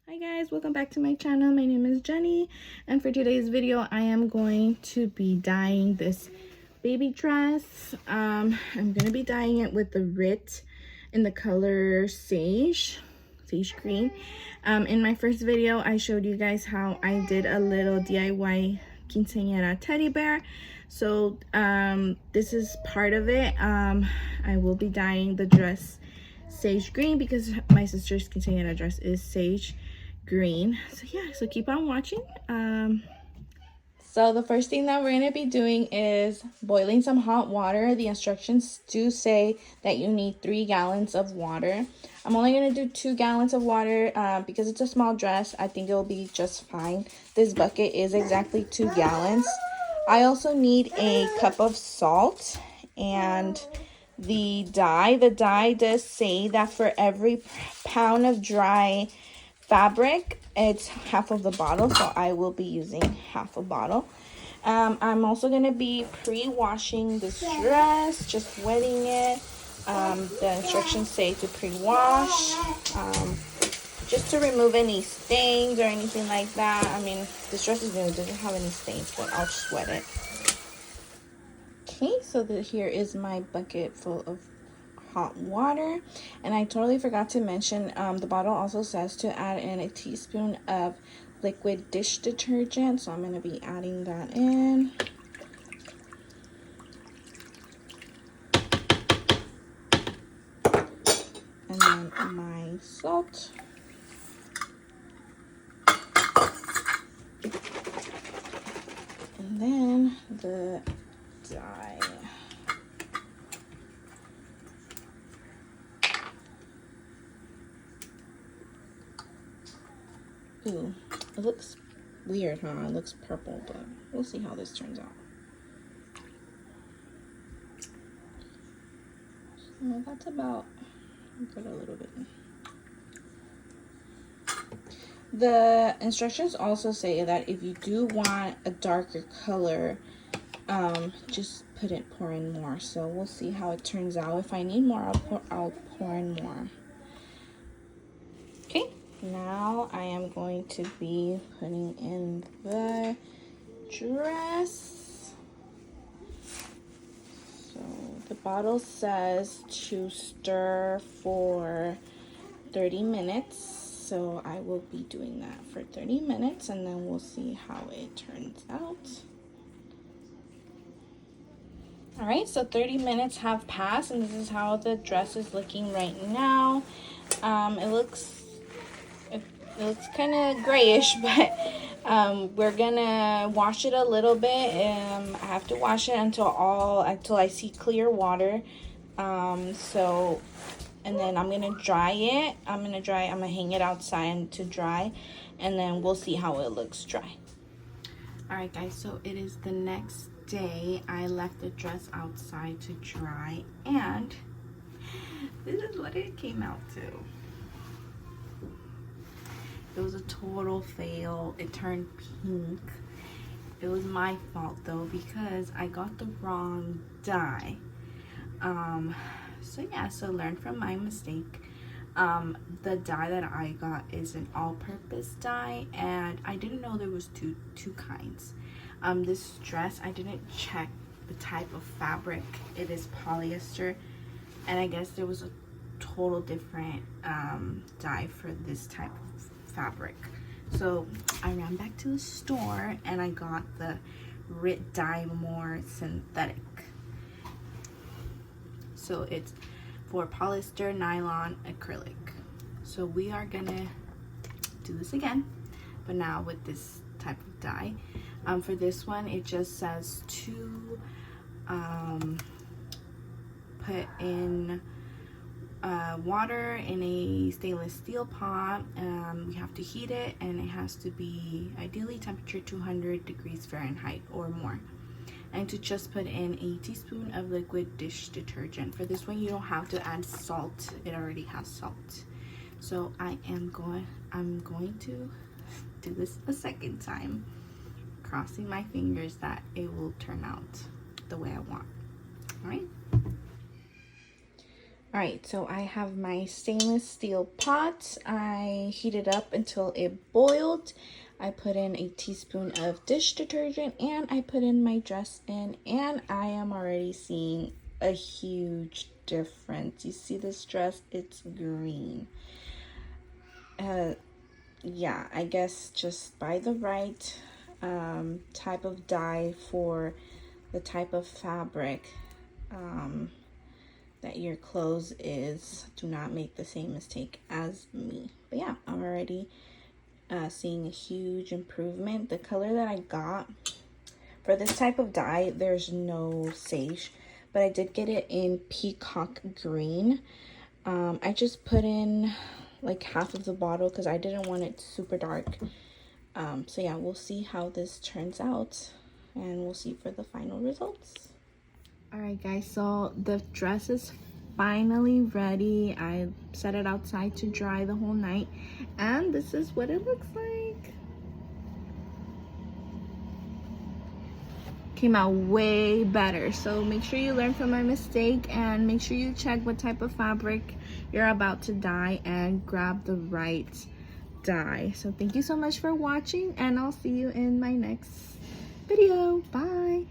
Hi guys, welcome back to my channel. My name is Jenny, and for today's video I am going to be dyeing this baby dress. I'm going to be dyeing it with the RIT in the color sage green. In my first video I showed you guys how I did a little DIY quinceañera teddy bear. So this is part of it. I will be dyeing the dress sage green because my sister's quinceañera dress is sage green. So yeah, so keep on watching. So the first thing that we're going to be doing is boiling some hot water. The instructions do say that you need 3 gallons of water. I'm only going to do 2 gallons of water because it's a small dress. I think it'll be just fine. This bucket is exactly 2 gallons. I also need a cup of salt and the dye. The dye does say that for every pound of dry fabric, it's half of the bottle, so I will be using half a bottle. I'm also going to be pre-washing this dress, just wetting it. The instructions say to pre-wash, just to remove any stains or anything like that. I mean, this dress is new, it doesn't have any stains, but I'll just wet it. Okay, so here is my bucket full of hot water, and I totally forgot to mention the bottle also says to add in a teaspoon of liquid dish detergent, so I'm going to be adding that in. And then my salt. And then the dye. Ooh, it looks weird, huh? It looks purple, but we'll see how this turns out. So that's about, I'll put a little bit. The instructions also say that if you do want a darker color, just pour in more. So we'll see how it turns out. If I need more, I'll pour in more. Okay, now I am going to be putting in the dress. So the bottle says to stir for 30 minutes. So I will be doing that for 30 minutes and then we'll see how it turns out. All right, so 30 minutes have passed and this is how the dress is looking right now. It looks kind of grayish, but we're gonna wash it a little bit. I have to wash it until I see clear water. And then I'm gonna dry it. I'm gonna hang it outside to dry, and then we'll see how it looks dry. All right, guys. So it is the next day. I left the dress outside to dry, and this is what it came out to. It was a total fail. It turned pink. It was my fault though because I got the wrong dye. So yeah, so learn from my mistake. The dye that I got is an all-purpose dye, and I didn't know there was two kinds. This dress, I didn't check the type of fabric. It is polyester, and I guess there was a total different dye for this type of fabric. So I ran back to the store and I got the RIT dye more synthetic. So it's for polyester, nylon, acrylic. So we are gonna do this again, but now with this type of dye. For this one, it just says to put in water in a stainless steel pot. We have to heat it, and it has to be ideally temperature 200 degrees Fahrenheit or more. And to just put in a teaspoon of liquid dish detergent. For this one, you don't have to add salt. It already has salt. So I'm going to do this a second time, crossing my fingers that it will turn out the way I want. All right. All right, so I have my stainless steel pot. I heated up until it boiled. I put in a teaspoon of dish detergent and I put in my dress in, and I am already seeing a huge difference. You see this dress? It's green. Yeah, I guess just buy the right type of dye for the type of fabric that your clothes is. Do not make the same mistake as me. But yeah, I'm already seeing a huge improvement. The color that I got for this type of dye, there's no sage, but I did get it in peacock green. I just put in like half of the bottle because I didn't want it super dark. So yeah, we'll see how this turns out, and we'll see for the final results. All right guys, so the dress is finally ready. I set it outside to dry the whole night, and this is what it looks like. Came out way better. So make sure you learn from my mistake, and make sure you check what type of fabric you're about to dye and grab the right dye. So thank you so much for watching, and I'll see you in my next video. Bye.